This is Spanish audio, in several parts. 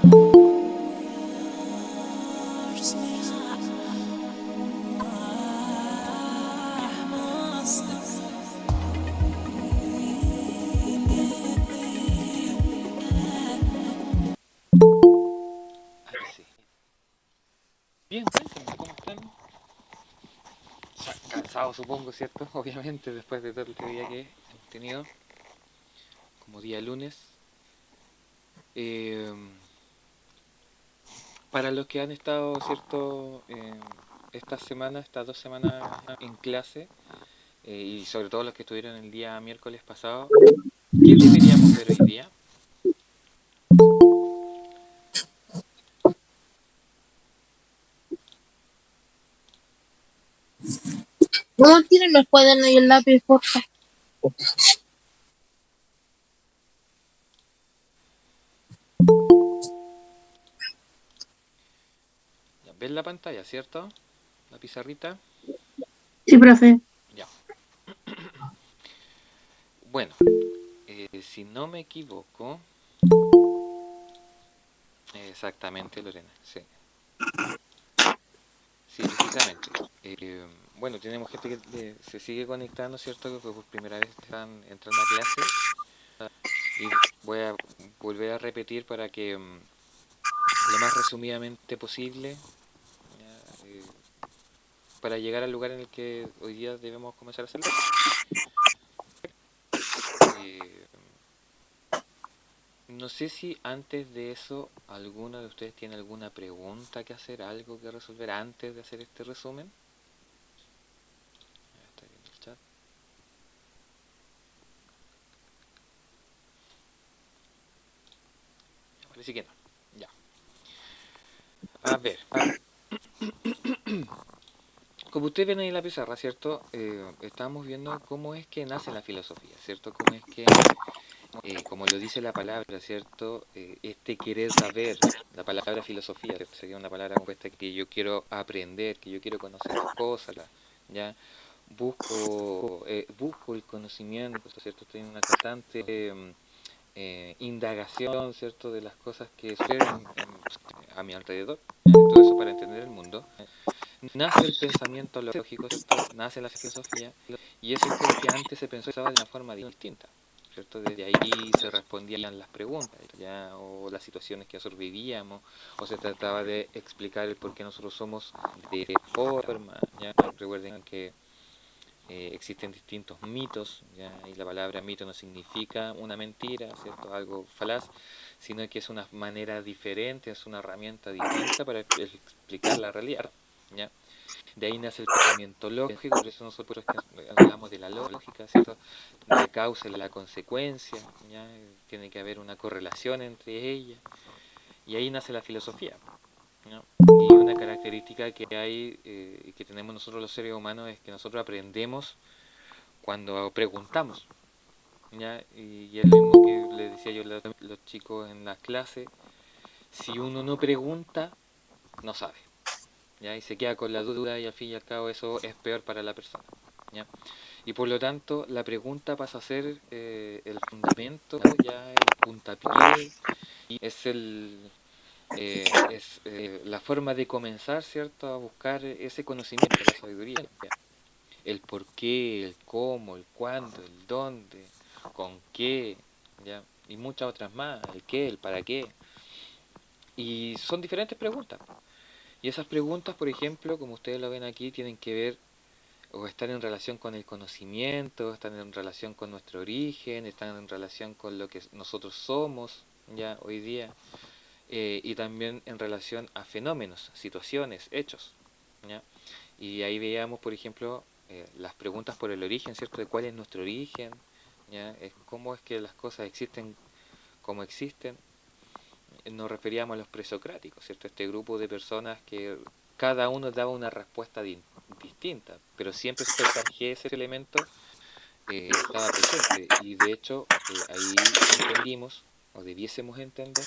Ahí sí. Bien, cuéntenme, ¿cómo están? Cansados supongo, ¿cierto? Obviamente, después de todo el día que hemos tenido, como día lunes. Eh, para los que han estado, ¿cierto? Estas semanas, estas 2 semanas en clase, y sobre todo los que estuvieron el día miércoles pasado, ¿qué deberíamos ver hoy día? No tienen los cuadernos y el lápiz, porfa. ¿Ves la pantalla, cierto? La pizarrita. Sí, profe. Ya. Bueno, si no me equivoco, exactamente, Lorena, sí. Sí, precisamente. Bueno, tenemos gente que se sigue conectando, ¿cierto? Que por primera vez están entrando a clase. Y voy a volver a repetir para que lo más resumidamente posible, ya, para llegar al lugar en el que hoy día debemos comenzar a hacerlo. Eh, no sé si antes de eso alguno de ustedes tiene alguna pregunta que hacer, algo que resolver antes de hacer este resumen. Está viendo el chat. Parece que no. Ya. A ver. Como ustedes ven ahí en la pizarra, ¿cierto? Estamos viendo cómo es que nace la filosofía, ¿cierto? Cómo es que, como lo dice la palabra, ¿cierto? Este querer saber, la palabra filosofía, ¿cierto? Sería una palabra compuesta que yo quiero aprender, que yo quiero conocer las cosas, ¿ya? Busco el conocimiento, ¿cierto? Estoy en una constante indagación, ¿cierto? De las cosas que suceden a mi alrededor, ¿ya? Todo eso para entender el mundo. Nace el pensamiento lógico, ¿cierto? Nace la filosofía, y eso es porque antes se pensaba de una forma distinta, ¿cierto? Desde ahí se respondían las preguntas, ¿ya? O las situaciones que nosotros vivíamos, o se trataba de explicar el por qué nosotros somos de esta forma, ¿ya? Recuerden que existen distintos mitos, ¿ya? Y la palabra mito no significa una mentira, ¿cierto? Algo falaz, sino que es una manera diferente, es una herramienta distinta para explicar la realidad, ¿ya? De ahí nace el pensamiento lógico, por eso nosotros que hablamos de la lógica, ¿cierto? La causa y la consecuencia, ¿ya? Tiene que haber una correlación entre ellas, y ahí nace la filosofía, ¿no? Y una característica que hay, que tenemos nosotros los seres humanos, es que nosotros aprendemos cuando preguntamos, ¿ya? Y es lo mismo que le decía yo a los chicos en las clases: si uno no pregunta, no sabe, ¿ya? Y se queda con la duda, y al fin y al cabo eso es peor para la persona, ¿ya? Y por lo tanto la pregunta pasa a ser el fundamento, ya el puntapié, es la forma de comenzar, ¿cierto? A buscar ese conocimiento, la sabiduría, ¿ya? El por qué, el cómo, el cuándo, el dónde, con qué, ¿ya? Y muchas otras más, el qué, el para qué. Y son diferentes preguntas. Y esas preguntas, por ejemplo, como ustedes lo ven aquí, tienen que ver o están en relación con el conocimiento, están en relación con nuestro origen, están en relación con lo que nosotros somos ya hoy día, y también en relación a fenómenos, situaciones, hechos, ¿ya? Y ahí veíamos, por ejemplo, las preguntas por el origen, ¿cierto? De cuál es nuestro origen, ¿ya? Cómo es que las cosas existen como existen. Nos referíamos a los presocráticos, ¿cierto? Este grupo de personas que cada uno daba una respuesta distinta, pero siempre ese elemento estaba presente, y de hecho ahí entendimos, o debiésemos entender,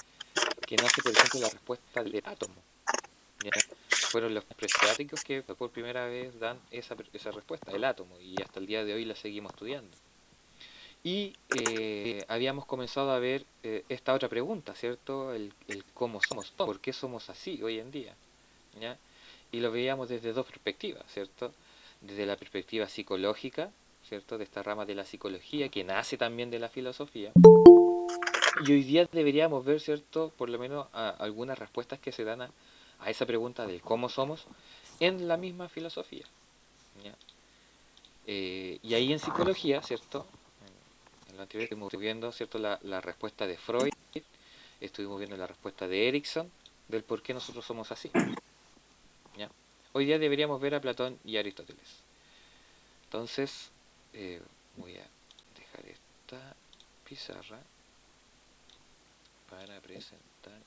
que nace, por ejemplo, la respuesta del átomo, ¿ya? Fueron los presocráticos que por primera vez dan esa respuesta, el átomo, y hasta el día de hoy la seguimos estudiando. Y habíamos comenzado a ver esta otra pregunta, ¿cierto? El cómo somos, por qué somos así hoy en día, ¿ya? Y lo veíamos desde dos perspectivas, ¿cierto? Desde la perspectiva psicológica, ¿cierto? De esta rama de la psicología que nace también de la filosofía. Y hoy día deberíamos ver, ¿cierto? Por lo menos algunas respuestas que se dan a esa pregunta del cómo somos en la misma filosofía, ¿ya? Y ahí en psicología, ¿cierto? En lo anterior estuvimos viendo, ¿cierto? La respuesta de Freud, estuvimos viendo la respuesta de Erickson del por qué nosotros somos así, ¿ya? Hoy día deberíamos ver a Platón y Aristóteles. Entonces, voy a dejar esta pizarra para presentar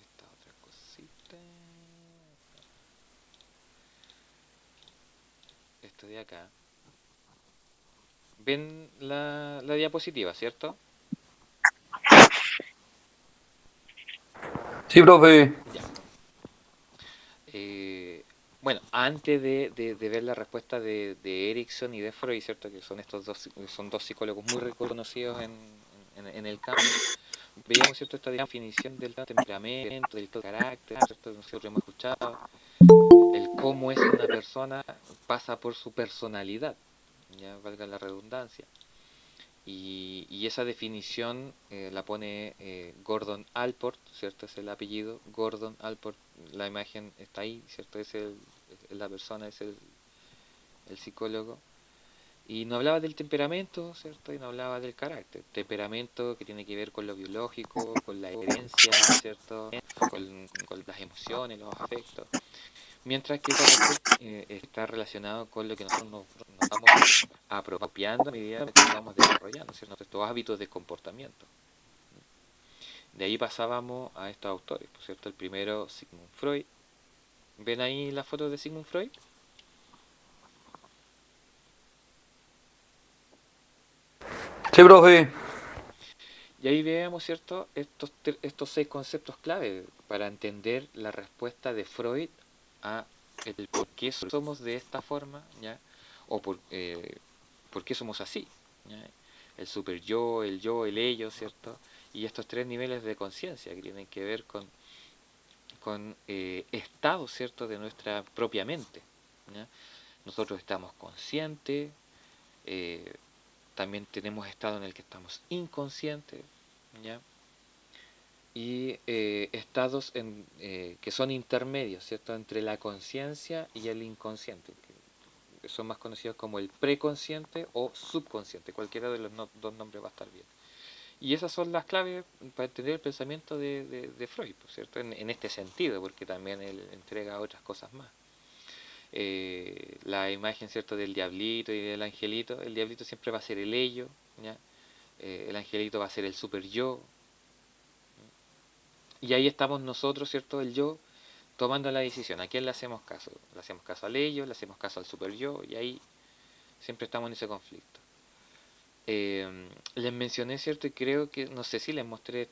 esta otra cosita. Esto de acá. ¿Ven la diapositiva, cierto? Sí, profe. Ya. Eh, bueno, antes de ver la respuesta de Erickson y de Freud, ¿cierto? Que son dos psicólogos muy reconocidos en el campo, veíamos, ¿cierto? Esta definición del temperamento, del carácter, ¿cierto? Nosotros hemos escuchado el cómo es una persona pasa por su personalidad, ya valga la redundancia. Y esa definición la pone Gordon Allport, ¿cierto? Es el apellido, Gordon Allport, la imagen está ahí, ¿cierto? Es la persona, es el psicólogo. Y no hablaba del temperamento, ¿cierto? Y no hablaba del carácter. Temperamento que tiene que ver con lo biológico, con la herencia, ¿cierto? Con las emociones, los afectos. Mientras que el carácter está relacionado con lo que nosotros nos vamos apropiando a medida que nos vamos desarrollando, ¿cierto? Estos hábitos de comportamiento. De ahí pasábamos a estos autores, por cierto, el primero Sigmund Freud. ¿Ven ahí la foto de Sigmund Freud? Sí, profe. Y ahí veamos, ¿cierto? Estos seis conceptos clave para entender la respuesta de Freud a el por qué somos de esta forma, ¿ya? O por qué somos así, ¿ya? El super yo, el ello, ¿cierto? Y estos tres niveles de conciencia que tienen que ver con estados, ¿cierto? De nuestra propia mente, ¿ya? Nosotros estamos conscientes, eh, también tenemos estado en el que estamos inconscientes, ¿ya? Y estados que son intermedios, ¿cierto? Entre la conciencia y el inconsciente, que son más conocidos como el preconsciente o subconsciente, cualquiera de los dos nombres va a estar bien. Y esas son las claves para entender el pensamiento de Freud, ¿cierto? En este sentido, porque también él entrega otras cosas más. La imagen, ¿cierto? Del diablito y del angelito. El diablito siempre va a ser el ello, ¿ya? El angelito va a ser el super yo. Y ahí estamos nosotros, ¿cierto? El yo, tomando la decisión. ¿A quién le hacemos caso? Le hacemos caso al ello, le hacemos caso al super yo, y ahí siempre estamos en ese conflicto. Les mencioné, ¿cierto? Y creo que, no sé si les mostré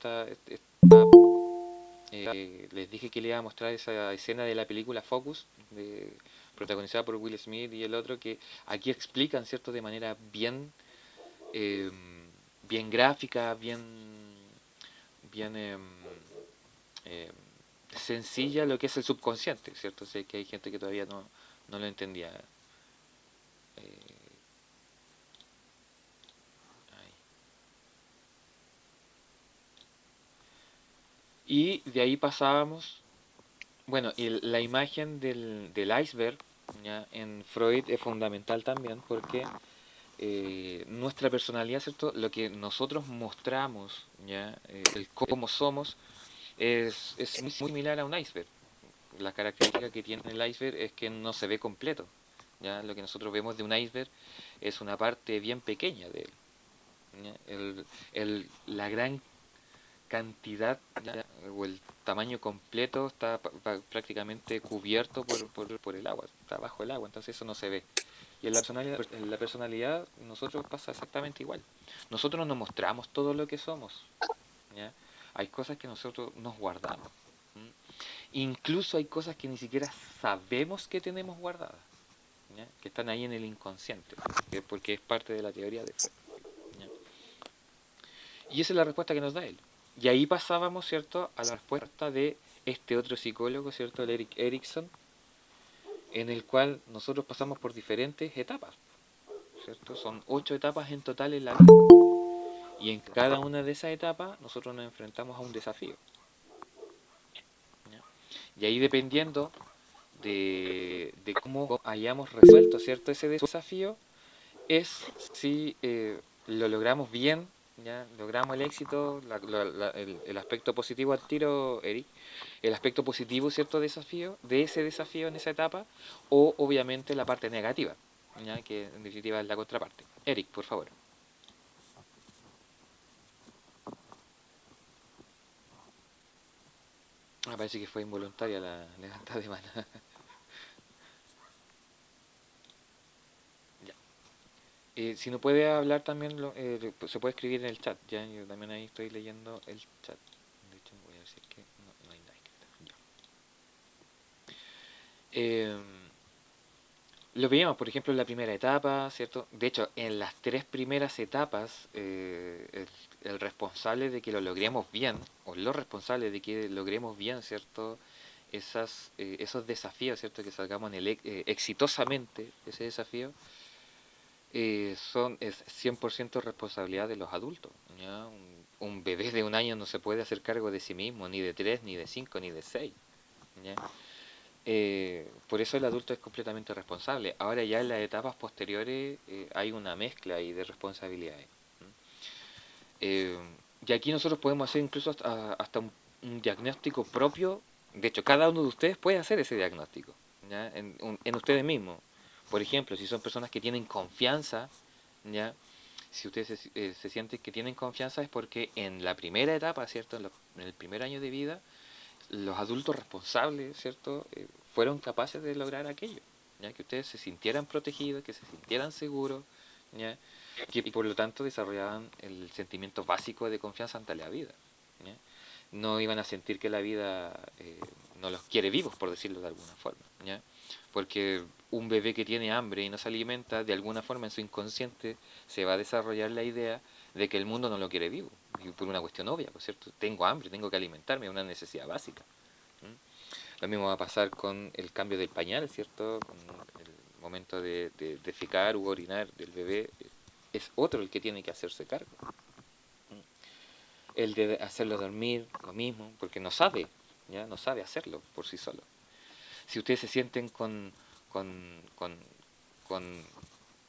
les dije que les iba a mostrar esa escena de la película Focus, protagonizada por Will Smith y el otro, que aquí explican, ¿cierto? De manera eh, bien gráfica, bien eh, sencilla lo que es el subconsciente, ¿cierto? Sé que hay gente que todavía no lo entendía. Eh, y de ahí pasábamos, bueno, y la imagen del iceberg, ¿ya? En Freud es fundamental también porque nuestra personalidad, ¿cierto? Lo que nosotros mostramos, ¿ya? El cómo somos, es muy similar a un iceberg. La característica que tiene el iceberg es que no se ve completo. ¿Ya? Lo que nosotros vemos de un iceberg es una parte bien pequeña de él. ¿Ya? La gran cantidad, ¿ya? O el tamaño completo está prácticamente cubierto por el agua, está bajo el agua, entonces eso no se ve. Y en la personalidad nosotros pasa exactamente igual. Nosotros no mostramos todo lo que somos, ¿ya? Hay cosas que nosotros nos guardamos. ¿M? Incluso hay cosas que ni siquiera sabemos que tenemos guardadas, ¿ya? Que están ahí en el inconsciente, porque es parte de la teoría de Freud, ¿ya? Y esa es la respuesta que nos da él. Y ahí pasábamos, ¿cierto?, a la respuesta de este otro psicólogo, ¿cierto?, el Erik Erikson, en el cual nosotros pasamos por diferentes etapas, ¿cierto? Son 8 etapas en total en la vida. Y en cada una de esas etapas nosotros nos enfrentamos a un desafío, ¿ya? Y ahí dependiendo de cómo hayamos resuelto, ¿cierto?, ese desafío, es si lo logramos bien, ¿ya? Logramos el éxito, el aspecto positivo al tiro, Eric, el aspecto positivo, ¿cierto?, desafío, de ese desafío en esa etapa, o obviamente la parte negativa, ¿ya? Que en definitiva es la contraparte. Eric, por favor. Parece que fue involuntaria la levantada de mano. Ya. Si no puede hablar también, se puede escribir en el chat, ¿ya? Yo también ahí estoy leyendo el chat. De hecho, voy a ver si es que no hay nada escrito. Ya. Eh, lo veíamos, por ejemplo, en la primera etapa, ¿cierto? De hecho, en las 3 primeras etapas, el responsable de que lo logremos bien, o los responsables de que logremos bien, ¿cierto? Esos desafíos, ¿cierto? Que salgamos exitosamente ese desafío, es 100% responsabilidad de los adultos, ¿ya? Un bebé de 1 año no se puede hacer cargo de sí mismo, ni de 3, ni de 5, ni de 6, ¿ya? Por eso el adulto es completamente responsable. Ahora ya en las etapas posteriores hay una mezcla ahí de responsabilidades. Eh, y aquí nosotros podemos hacer incluso hasta un diagnóstico propio. De hecho, cada uno de ustedes puede hacer ese diagnóstico, ¿ya? En ustedes mismos. Por ejemplo, si son personas que tienen confianza, ¿ya? Si ustedes se sienten que tienen confianza es porque en la primera etapa, ¿cierto? En el primer año de vida, los adultos responsables, ¿cierto? Fueron capaces de lograr aquello, ¿ya? Que ustedes se sintieran protegidos, que se sintieran seguros, ¿ya? Que por lo tanto desarrollaban el sentimiento básico de confianza ante la vida, ¿ya? No iban a sentir que la vida no los quiere vivos, por decirlo de alguna forma, ¿ya? Porque un bebé que tiene hambre y no se alimenta, de alguna forma en su inconsciente se va a desarrollar la idea de que el mundo no lo quiere vivo, y por una cuestión obvia, ¿por cierto? Tengo hambre, tengo que alimentarme, es una necesidad básica. Lo mismo va a pasar con el cambio del pañal, ¿cierto? Con el momento de defecar u orinar del bebé, es otro el que tiene que hacerse cargo. El de hacerlo dormir, lo mismo, porque no sabe, ya no sabe hacerlo por sí solo. Si ustedes se sienten con, con, con,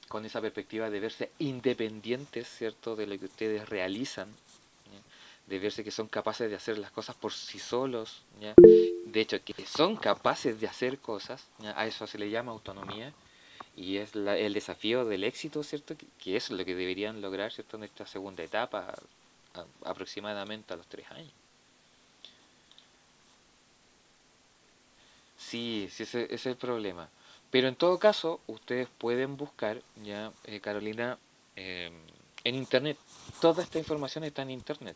con esa perspectiva de verse independientes, ¿cierto?, de lo que ustedes realizan, ¿ya? De verse que son capaces de hacer las cosas por sí solos, ¿ya? De hecho, que son capaces de hacer cosas, ¿ya? A eso se le llama autonomía, y es el desafío del éxito, ¿cierto? Que es lo que deberían lograr, ¿cierto?, en esta segunda etapa, aproximadamente a los 3 años. Sí, sí, ese es el problema. Pero en todo caso, ustedes pueden buscar, ya, Carolina, eh, en internet. Toda esta información está en internet,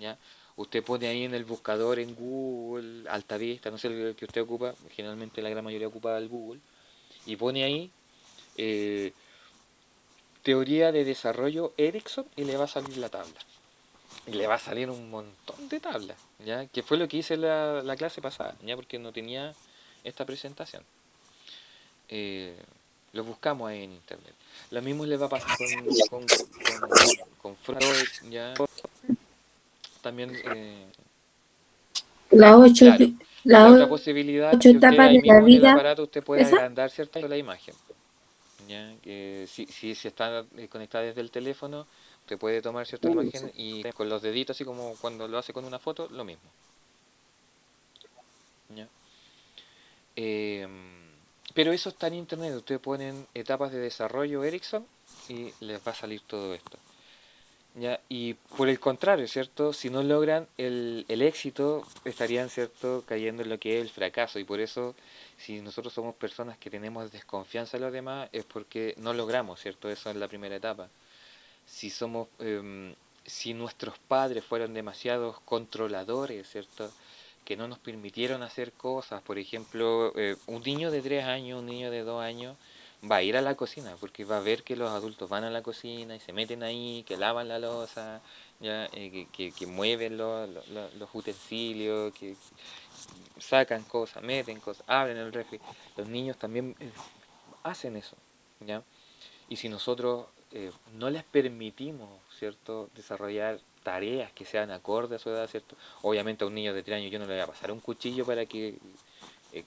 ya. Usted pone ahí en el buscador, en Google, Altavista, no sé el que usted ocupa, generalmente la gran mayoría ocupa el Google, y pone ahí eh, teoría de desarrollo Ericsson y le va a salir la tabla. Y le va a salir un montón de tablas, ¿ya? Que fue lo que hice la clase pasada, ¿ya? Porque no tenía esta presentación. Eh, lo buscamos ahí en internet. Lo mismo le va a pasar con Freud, ¿ya? También, Las ocho, claro. La otra las posibilidad ocho que usted etapas ahí de la mismo en el vida. aparato usted puede ¿Esa? agrandar, ¿cierto?, la imagen, ¿ya? Que si está conectada desde el teléfono, usted puede tomar cierta imagen y con los deditos, así como cuando lo hace con una foto, lo mismo, ¿ya? Eh, pero eso está en internet. Ustedes ponen etapas de desarrollo Ericsson y les va a salir todo esto, ¿ya? Y por el contrario, ¿cierto? Si no logran el éxito, estarían, ¿cierto?, cayendo en lo que es el fracaso. Y por eso, si nosotros somos personas que tenemos desconfianza en los demás, es porque no logramos, ¿cierto? Eso en la primera etapa. Si somos, si nuestros padres fueron demasiados controladores, ¿cierto?, que no nos permitieron hacer cosas. Por ejemplo, un niño de 3 años, un niño de 2 años va a ir a la cocina porque va a ver que los adultos van a la cocina y se meten ahí, que lavan la loza, ya, que mueven los utensilios, que sacan cosas, meten cosas, abren el refri. Los niños también hacen eso, ¿ya? Y si nosotros no les permitimos, ¿cierto?, desarrollar tareas que sean acordes a su edad, ¿cierto? Obviamente a un niño de 3 años yo no le voy a pasar un cuchillo para que eh,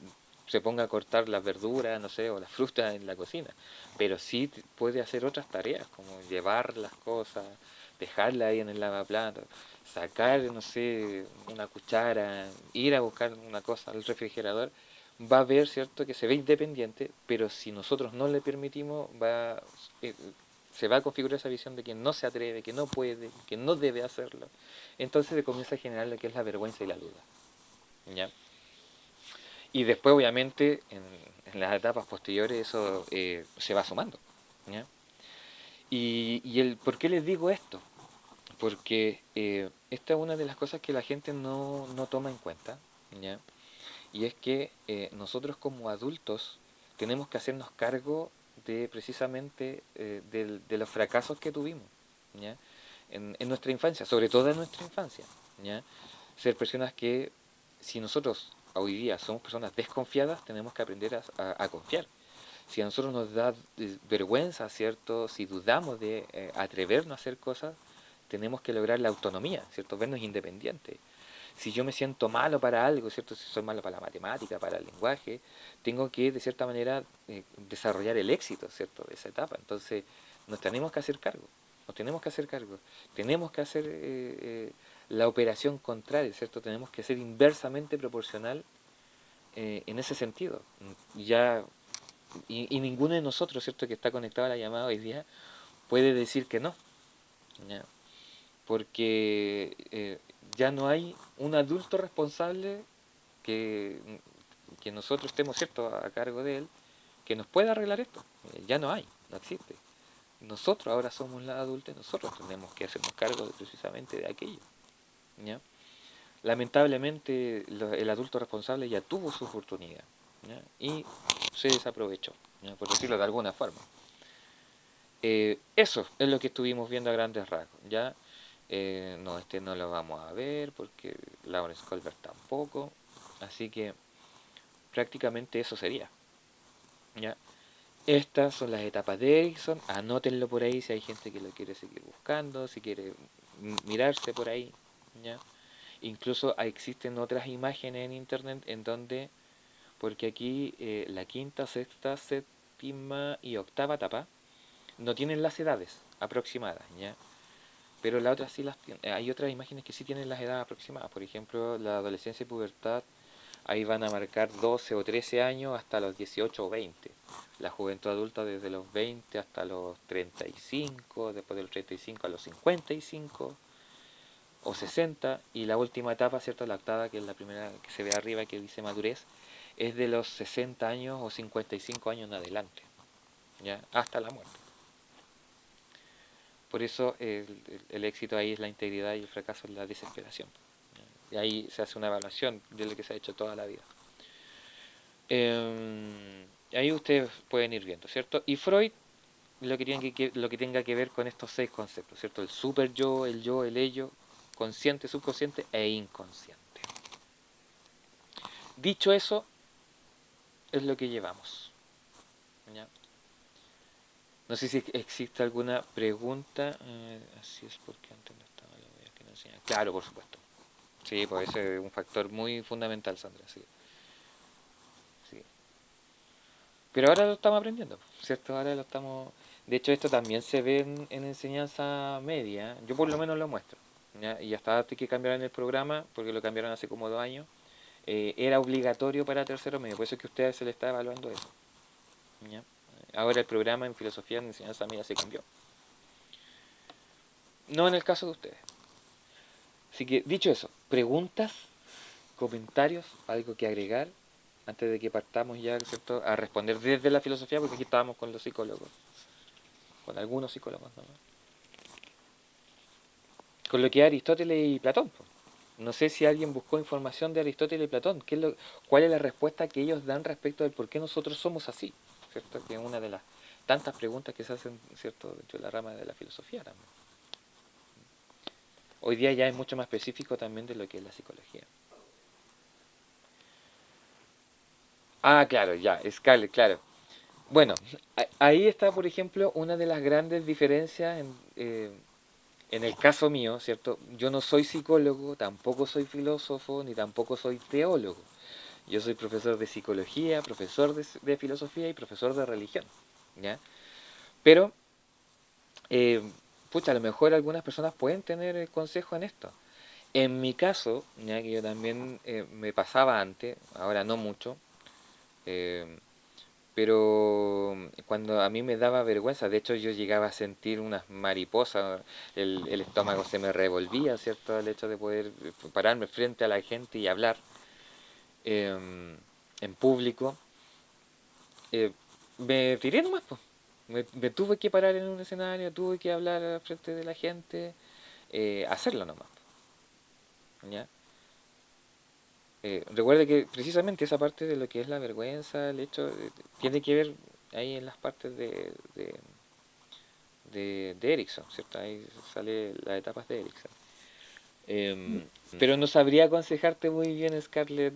se ponga a cortar las verduras, no sé, o las frutas en la cocina, pero sí puede hacer otras tareas, como llevar las cosas, dejarla ahí en el lavaplatos, sacar, no sé, una cuchara, ir a buscar una cosa al refrigerador. Va a ver, ¿cierto?, que se ve independiente, pero si nosotros no le permitimos, eh, se va a configurar esa visión de que no se atreve, que no puede, que no debe hacerlo. Entonces se comienza a generar lo que es la vergüenza y la duda, ¿ya? Y después, obviamente, en las etapas posteriores eso se va sumando, ¿ya? ¿Por qué les digo esto? Porque esta es una de las cosas que la gente no toma en cuenta, ¿ya? Y es que nosotros como adultos tenemos que hacernos cargo de precisamente de los fracasos que tuvimos, ¿ya? En nuestra infancia, sobre todo en nuestra infancia, ¿ya? Ser personas que, si nosotros hoy día somos personas desconfiadas, tenemos que aprender a confiar. Si a nosotros nos da vergüenza, ¿cierto? Si dudamos de atrevernos a hacer cosas, tenemos que lograr la autonomía, ¿cierto? Vernos independientes. Si yo me siento malo para algo, ¿cierto? Si soy malo para la matemática, para el lenguaje, tengo que, de cierta manera, desarrollar el éxito, ¿cierto? De esa etapa. Entonces, nos tenemos que hacer cargo, nos tenemos que hacer cargo. Tenemos que hacer la operación contraria, ¿cierto? Tenemos que ser inversamente proporcional en ese sentido. Ya, y ninguno de nosotros, ¿cierto?, que está conectado a la llamada hoy día, puede decir que no, ¿ya? Porque ya no hay un adulto responsable que, que nosotros estemos, ¿cierto?, a cargo de él, que nos pueda arreglar esto. Ya no hay, no existe. Nosotros ahora somos la adulta y nosotros tenemos que hacernos cargo precisamente de aquello, ¿ya? Lamentablemente el adulto responsable ya tuvo su oportunidad, ¿ya? Y se desaprovechó, ¿ya?, por decirlo de alguna forma. Eso es lo que estuvimos viendo a grandes rasgos, ¿ya? No, este no lo vamos a ver porque Lawrence Colbert tampoco, así que prácticamente eso sería, ¿ya? Estas son las etapas de Erickson, anótenlo por ahí si hay gente que lo quiere seguir buscando, si quiere mirarse por ahí, ¿ya? Incluso existen otras imágenes en internet en donde, porque aquí la quinta, sexta, séptima y octava etapa no tienen las edades aproximadas, ¿ya? Pero la otra sí las tiene. Hay otras imágenes que sí tienen las edades aproximadas. Por ejemplo, la adolescencia y pubertad, ahí van a marcar 12 o 13 años hasta los 18 o 20. La juventud adulta desde los 20 hasta los 35, después de los 35 a los 55 o 60, y la última etapa, ¿cierto? La octava, que es la primera que se ve arriba, que dice madurez, es de los 60 años o 55 años en adelante, ¿ya? Hasta la muerte. Por eso el éxito ahí es la integridad y el fracaso es la desesperación. Y ahí se hace una evaluación de lo que se ha hecho toda la vida. Ahí ustedes pueden ir viendo, ¿cierto? Y Freud, lo que tenga que ver con estos 6 conceptos, ¿cierto? El super yo, el ello, consciente, subconsciente e inconsciente. Dicho eso, es lo que llevamos, ¿ya? No sé si existe alguna pregunta. Así es porque antes no estaba la wea que no enseñaba. Claro, por supuesto. Sí, pues ese es un factor muy fundamental, Sandra, sí. Sí. Pero ahora lo estamos aprendiendo, ¿cierto? Ahora lo estamos... De hecho, esto también se ve en enseñanza media. Yo por lo menos lo muestro, ¿ya? Y hasta antes que cambiaran el programa, porque lo cambiaron hace como 2 años, era obligatorio para tercero medio. Por eso es que a ustedes se les está evaluando eso, ¿ya? Ahora el programa en filosofía en enseñanza media se cambió. No en el caso de ustedes. Así que, dicho eso, preguntas, comentarios, algo que agregar antes de que partamos ya, ¿cierto?, a responder desde la filosofía, porque aquí estábamos con los psicólogos, con algunos psicólogos, ¿no? Con lo que es Aristóteles y Platón, pues. No sé si alguien buscó información de Aristóteles y Platón. ¿Cuál es la respuesta que ellos dan respecto del por qué nosotros somos así? ¿Cierto? Que es una de las tantas preguntas que se hacen, ¿cierto?, dentro de la rama de la filosofía también. Hoy día ya es mucho más específico también de lo que es la psicología. Ah, claro, ya, Scarlett, claro. Bueno, ahí está, por ejemplo, una de las grandes diferencias en el caso mío, ¿cierto? Yo no soy psicólogo, tampoco soy filósofo, ni tampoco soy teólogo. Yo soy profesor de psicología, profesor de filosofía y profesor de religión, ¿ya? Pero, eh, pucha, a lo mejor algunas personas pueden tener consejo en esto. En mi caso, ya que yo también me pasaba antes, ahora no mucho, eh, pero cuando a mí me daba vergüenza, de hecho yo llegaba a sentir unas mariposas, el estómago se me revolvía, ¿cierto? El hecho de poder pararme frente a la gente y hablar en público, eh, me tiré nomás, pues. Me tuve que parar en un escenario, tuve que hablar al frente de la gente, hacerlo nomás, ¿ya? Recuerde que precisamente esa parte de lo que es la vergüenza, el hecho, tiene que ver ahí en las partes de Erickson, ¿cierto? Ahí sale las etapas de Erickson. Pero no sabría aconsejarte muy bien, Scarlett,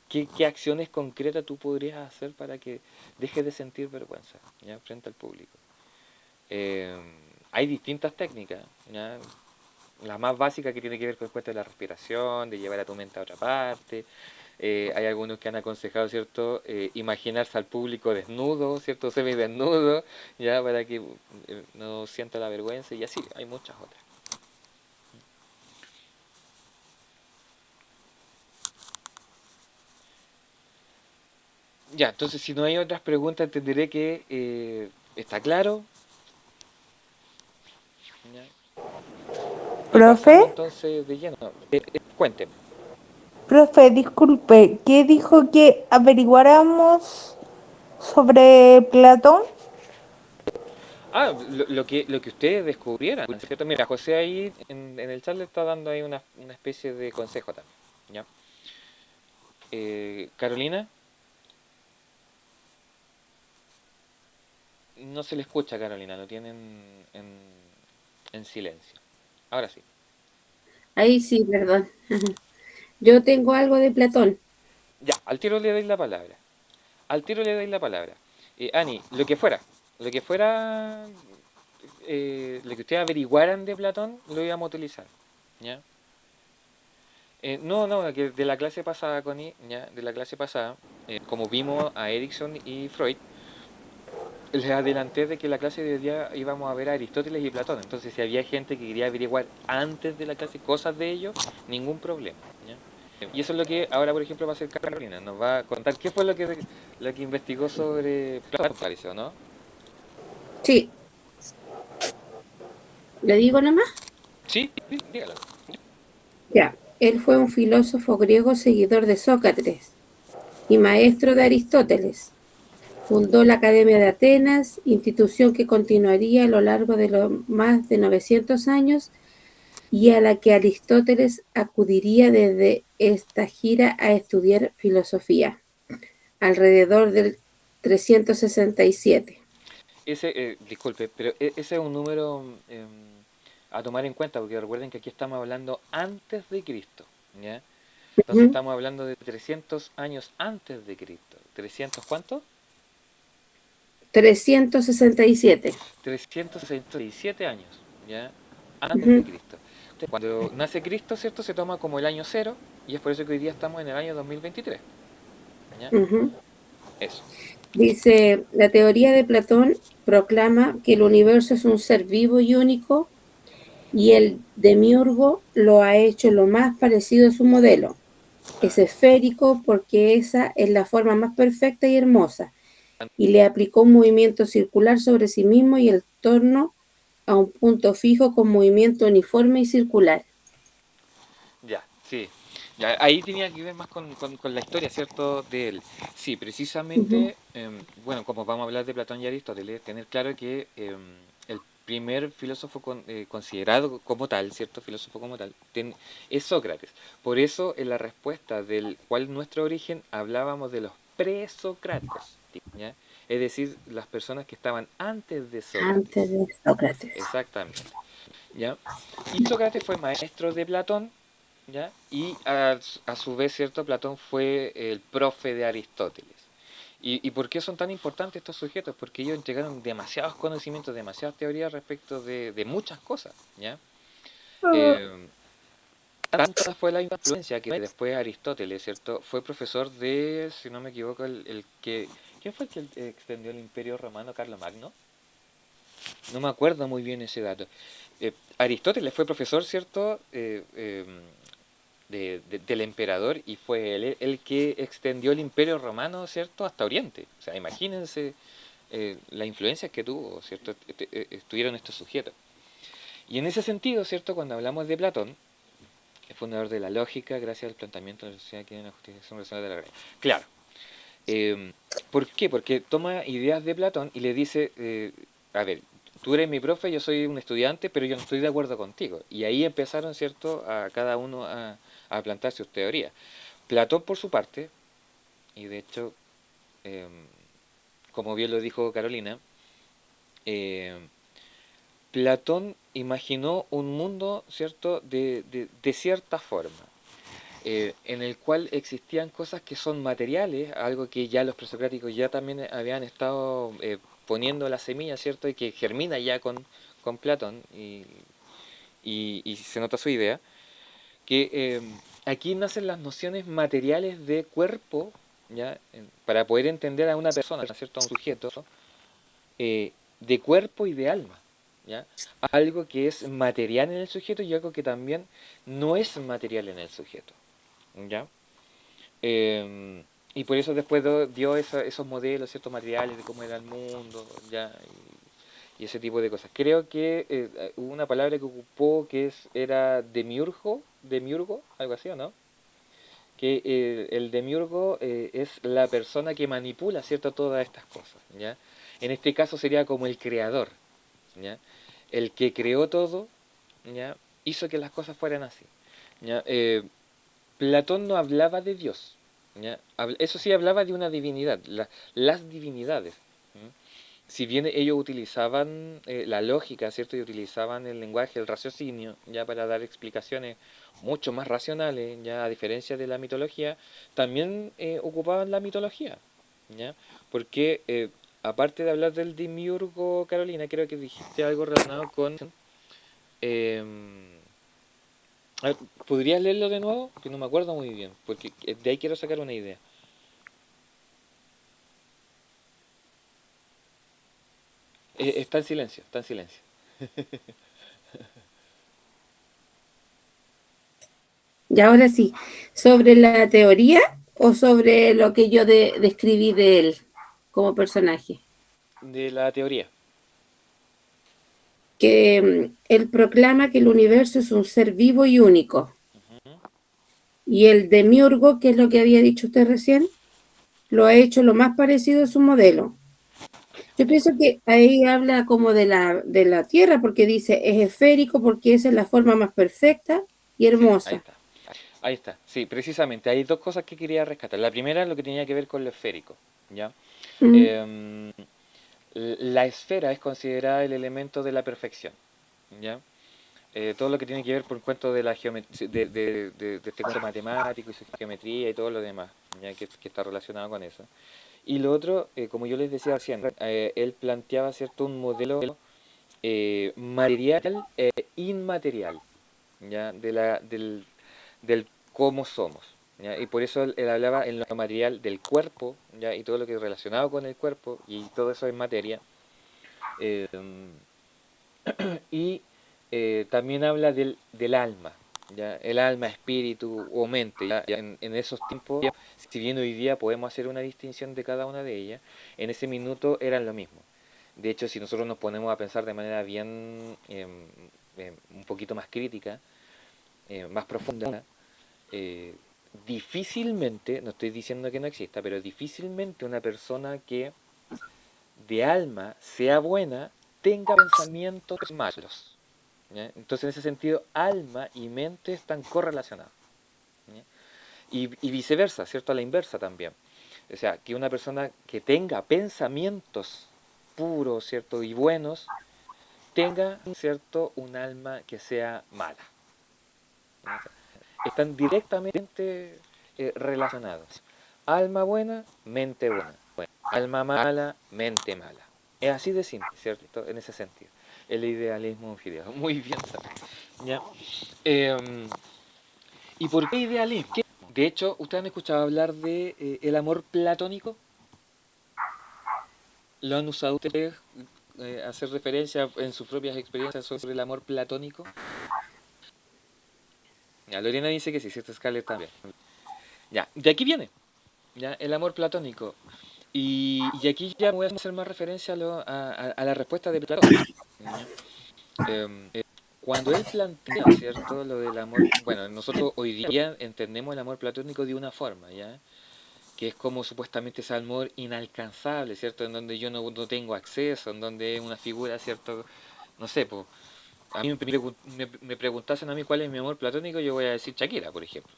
qué acciones concretas tú podrías hacer para que dejes de sentir vergüenza, ¿ya?, frente al público. Eh, Hay distintas técnicas, ¿ya? La más básica que tiene que ver con el cuento de la respiración, de llevar a tu mente a otra parte. Hay algunos que han aconsejado, ¿cierto?, imaginarse al público desnudo, ¿cierto?, semidesnudo, ya, para que no sienta la vergüenza, y así, hay muchas otras. Ya, entonces si no hay otras preguntas, entenderé que está claro. Ya. Y Profe, pasamos entonces de lleno. Cuénteme. profe, disculpe, ¿qué dijo que averiguáramos sobre Platón? Lo que ustedes descubrieran, ¿cierto? Mira, José ahí en el chat le está dando ahí una especie de consejo también. ¿Ya? Carolina, no se le escucha a Carolina, lo tienen en silencio. Ahora sí. Ahí sí, perdón. Yo tengo algo de Platón. Ya, al tiro le doy la palabra. Al tiro le doy la palabra. Ani, lo que ustedes averiguaran de Platón, lo íbamos a utilizar. ¿Ya? No, que de la clase pasada, Connie, ¿ya? De la clase pasada, como vimos a Erickson y Freud, les adelanté de que la clase de hoy día íbamos a ver a Aristóteles y Platón. Entonces, si había gente que quería averiguar antes de la clase cosas de ellos, ningún problema. ¿Ya? Y eso es lo que ahora, por ejemplo, va a hacer Carolina. Nos va a contar qué fue lo que investigó sobre Platón, parece, ¿o no? Sí, ¿le digo nomás? Sí, dígalo. Ya. Él fue un filósofo griego seguidor de Sócrates y maestro de Aristóteles. Fundó la Academia de Atenas, institución que continuaría a lo largo de los más de 900 años y a la que Aristóteles acudiría desde esta gira a estudiar filosofía, alrededor del 367. Disculpe, pero ese es un número a tomar en cuenta, porque recuerden que aquí estamos hablando antes de Cristo, ¿ya? Entonces Ujú. estamos hablando de 300 años antes de Cristo. ¿300 cuánto? 367. 367 años, ¿ya? Antes de Ujú, Cristo. Cuando nace Cristo, ¿cierto? Se toma como el año cero, y es por eso que hoy día estamos en el año 2023, ¿ya? ujú. Eso. Dice, la teoría de Platón proclama que el universo es un ser vivo y único y el demiurgo lo ha hecho lo más parecido a su modelo. Es esférico porque esa es la forma más perfecta y hermosa y le aplicó un movimiento circular sobre sí mismo y el torno a un punto fijo con movimiento uniforme y circular. Ya, sí. Ya, ahí tenía que ver más con la historia, ¿cierto? De él. Sí, Ujú. precisamente, bueno, como vamos a hablar de Platón y Aristóteles, tener claro que el primer filósofo considerado como tal, ¿cierto? Filósofo como tal, es Sócrates. Por eso en la respuesta del cuál es nuestro origen hablábamos de los presocráticos, ¿ya? Es decir, las personas que estaban antes de Antes Sócrates. de Sócrates. Exactamente, ¿ya? Y Sócrates fue maestro de Platón, ¿ya? Y a su vez, ¿cierto? Platón fue el profe de Aristóteles. ¿Y por qué son tan importantes estos sujetos? Porque ellos entregaron demasiados conocimientos, demasiadas teorías respecto de muchas cosas, ¿ya? Eh, Tanta fue la influencia que después Aristóteles, ¿cierto? Fue profesor de, si no me equivoco, ¿quién fue el que extendió el Imperio Romano? ¿Carlomagno? No me acuerdo muy bien ese dato. Aristóteles fue profesor, ¿cierto? Del emperador y fue él el que extendió el Imperio Romano, ¿cierto? Hasta Oriente. O sea, imagínense la influencia que tuvo, ¿cierto? Estuvieron estos sujetos. Y en ese sentido, ¿cierto? Cuando hablamos de Platón, el fundador de la lógica, gracias al planteamiento de la sociedad que tiene la justificación racional de la realidad. Claro. ¿Por qué? Porque toma ideas de Platón y le dice, a ver, tú eres mi profe, yo soy un estudiante, pero yo no estoy de acuerdo contigo. Y ahí empezaron, ¿cierto?, a cada uno a plantar sus teorías. Platón, por su parte, y de hecho, eh, como bien lo dijo Carolina, eh, Platón imaginó un mundo, ¿cierto?, de cierta forma. En el cual existían cosas que son materiales, algo que ya los presocráticos ya también habían estado poniendo la semilla, ¿cierto? Y que germina ya con Platón y se nota su idea, que aquí nacen las nociones materiales de cuerpo, ¿ya? Para poder entender a una persona, ¿cierto? A un sujeto, de cuerpo y de alma, ¿ya? Algo que es material en el sujeto y algo que también no es material en el sujeto, ¿ya? Y por eso después dio esos modelos, ciertos materiales de cómo era el mundo, ya, y ese tipo de cosas. Creo que hubo una palabra que ocupó que era demiurgo, algo así, ¿o no? Que el demiurgo es la persona que manipula, ¿cierto?, todas estas cosas, ¿ya? En este caso sería como el creador, ¿ya? El que creó todo, ¿ya? Hizo que las cosas fueran así, ¿ya? Platón no hablaba de Dios, ¿ya? Eso sí hablaba de una divinidad, las divinidades. ¿Mm? Si bien ellos utilizaban la lógica, ¿cierto? Y utilizaban el lenguaje, el raciocinio, ya para dar explicaciones mucho más racionales, ya a diferencia de la mitología, también ocupaban la mitología, ¿ya? Porque aparte de hablar del demiurgo, Carolina, creo que dijiste algo relacionado con em, a ver, ¿podrías leerlo de nuevo? Que no me acuerdo muy bien, porque de ahí quiero sacar una idea. Está en silencio, está en silencio. Y ahora sí, ¿sobre la teoría o sobre lo que yo describí de él como personaje? De la teoría. Que él proclama que el universo es un ser vivo y único. Ujú. Y el demiurgo, que es lo que había dicho usted recién, lo ha hecho lo más parecido a su modelo. Yo pienso que ahí habla como de la Tierra, porque dice es esférico, porque esa es la forma más perfecta y Sí, ahí hermosa. está. Ahí está. Sí, precisamente. Hay dos cosas que quería rescatar. La primera es lo que tenía que ver con lo esférico, ¿ya? Mm, Em, la esfera es considerada el elemento de la perfección, ¿ya? Todo lo que tiene que ver por cuento de la geometría, de este cuento matemático y su geometría y todo lo demás, ¿ya? Que está relacionado con eso. Y lo otro, como yo les decía recién, él planteaba, ¿cierto?, un modelo material e inmaterial, ¿ya? Del cómo somos, ¿ya? Y por eso él hablaba en lo material del cuerpo, ¿ya? Y todo lo que es relacionado con el cuerpo, y todo eso es materia. eh, y también habla del alma, ¿ya? El alma, espíritu o mente, ¿ya? En esos tiempos, si bien hoy día podemos hacer una distinción de cada una de ellas, en ese minuto eran lo mismo. De hecho, si nosotros nos ponemos a pensar de manera bien, un poquito más crítica, más profunda, eh, difícilmente, no estoy diciendo que no exista, pero difícilmente una persona que de alma sea buena tenga pensamientos malos. ¿Ya? Entonces, en ese sentido, alma y mente están correlacionados. ¿Ya? Y viceversa, ¿cierto? A la inversa también. O sea, que una persona que tenga pensamientos puros, ¿cierto? Y buenos, tenga, ¿cierto? Un alma que sea mala. ¿Ya? Están directamente relacionados. Alma buena, mente buena. Alma mala, mente mala. Es así de simple, ¿cierto? En ese sentido. El idealismo griego. Muy bien, ¿ya? ¿Y por qué idealismo? De hecho, ¿ustedes han escuchado hablar de el amor platónico? ¿Lo han usado ustedes hacer referencia en sus propias experiencias sobre el amor platónico? Ya, Lorena dice que sí, cierto, Scarlett también. Ya, de aquí viene, ya, el amor platónico. Y aquí ya voy a hacer más referencia a la respuesta de Platón. ¿Ya? Cuando él plantea, ¿cierto?, lo del amor, bueno, nosotros hoy día entendemos el amor platónico de una forma, ¿ya? Que es como supuestamente ese amor inalcanzable, ¿cierto? En donde yo no tengo acceso, en donde es una figura, ¿cierto? No sé, pues, a mí me preguntasen a mí cuál es mi amor platónico, yo voy a decir Shakira, por ejemplo,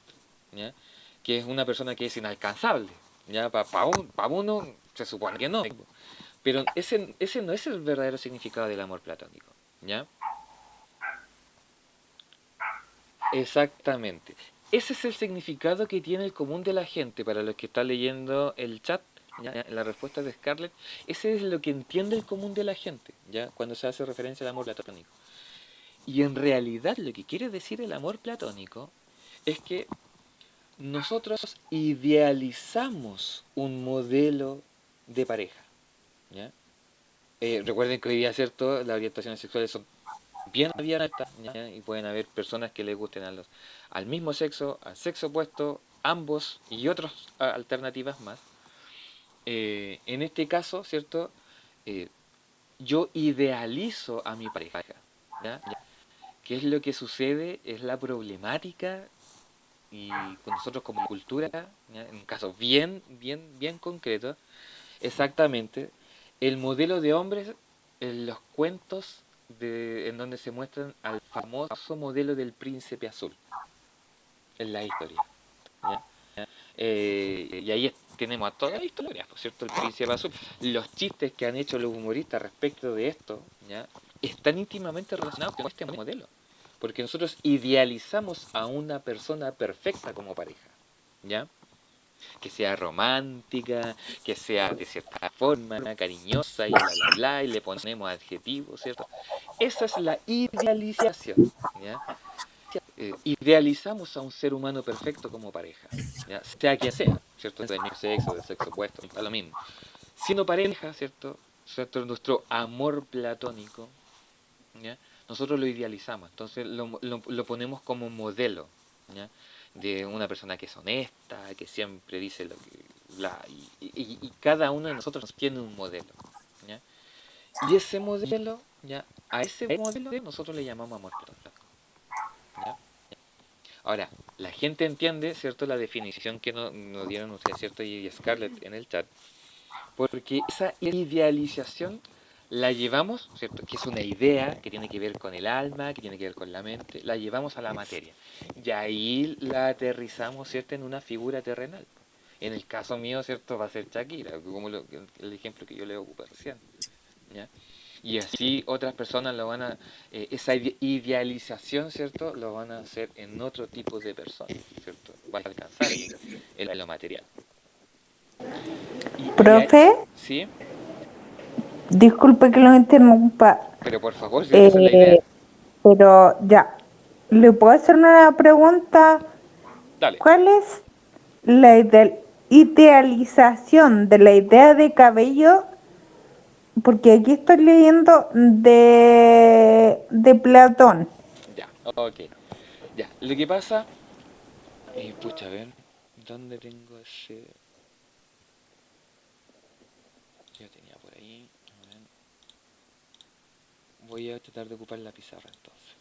¿ya? Que es una persona que es inalcanzable, ¿ya? Para uno se supone que no, pero ese no es el verdadero significado del amor platónico, ¿ya? Exactamente. Ese es el significado que tiene el común de la gente, para los que están leyendo el chat, ¿ya? La respuesta de Scarlett, ese es lo que entiende el común de la gente, ¿ya? Cuando se hace referencia al amor platónico. Y en realidad lo que quiere decir el amor platónico es que nosotros idealizamos un modelo de pareja, ¿ya? Recuerden que hoy día, ¿cierto?, las orientaciones sexuales son bien abiertas, ¿ya? Y pueden haber personas que les gusten al mismo sexo, al sexo opuesto, ambos y otras alternativas más. En este caso, ¿cierto? Eh, yo idealizo a mi pareja, ¿ya? ¿Qué es lo que sucede? Es la problemática y con nosotros como cultura, ¿ya? En un caso bien concreto, exactamente, el modelo de hombres en los cuentos en donde se muestran al famoso modelo del príncipe azul en la historia, ¿ya? Y ahí tenemos a toda la historia, por cierto, el príncipe azul. Los chistes que han hecho los humoristas respecto de esto, ¿ya?, están íntimamente relacionados con este modelo, porque nosotros idealizamos a una persona perfecta como pareja, ¿ya? Que sea romántica, que sea de cierta forma cariñosa y bla, y le ponemos adjetivos, ¿cierto? Esa es la idealización, ¿ya? Idealizamos a un ser humano perfecto como pareja, ¿ya? Sea quien sea, ¿cierto? Del mismo sexo, del sexo opuesto, da lo mismo. Siendo pareja, ¿cierto? Nuestro amor platónico, ¿ya? Nosotros lo idealizamos, entonces lo ponemos como modelo, ¿ya? De una persona que es honesta, que siempre dice lo que... y cada uno de nosotros tiene un modelo, ¿ya? Y ese modelo, ¿ya?, a ese modelo nosotros le llamamos amor platónico, ¿ya? Ahora, la gente entiende, ¿cierto?, la definición que nos dieron ustedes, ¿cierto?, y Scarlett en el chat, porque esa idealización la llevamos, ¿cierto?, que es una idea que tiene que ver con el alma, que tiene que ver con la mente, la llevamos a la materia. Y ahí la aterrizamos, ¿cierto?, en una figura terrenal. En el caso mío, ¿cierto?, va a ser Shakira, como el ejemplo que yo le ocupé recién, ¿ya? Y así otras personas lo van a, esa idealización, ¿cierto?, lo van a hacer en otro tipo de personas, ¿cierto? Va a alcanzar en lo material. Profe, ¿Sí? disculpe que lo interrumpa, Pero por favor, si esa es la idea. pero ya, ¿le puedo hacer una pregunta? Dale. ¿Cuál es la idealización de la idea de cabello? Porque aquí estoy leyendo de Platón. Ya, ok. Ya, lo que pasa... pucha, a ver, ¿dónde tengo ese...? Yo tenía por ahí... A ver. Voy a tratar de ocupar la pizarra entonces,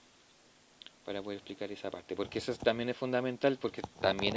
para poder explicar esa parte, porque eso también es fundamental, porque también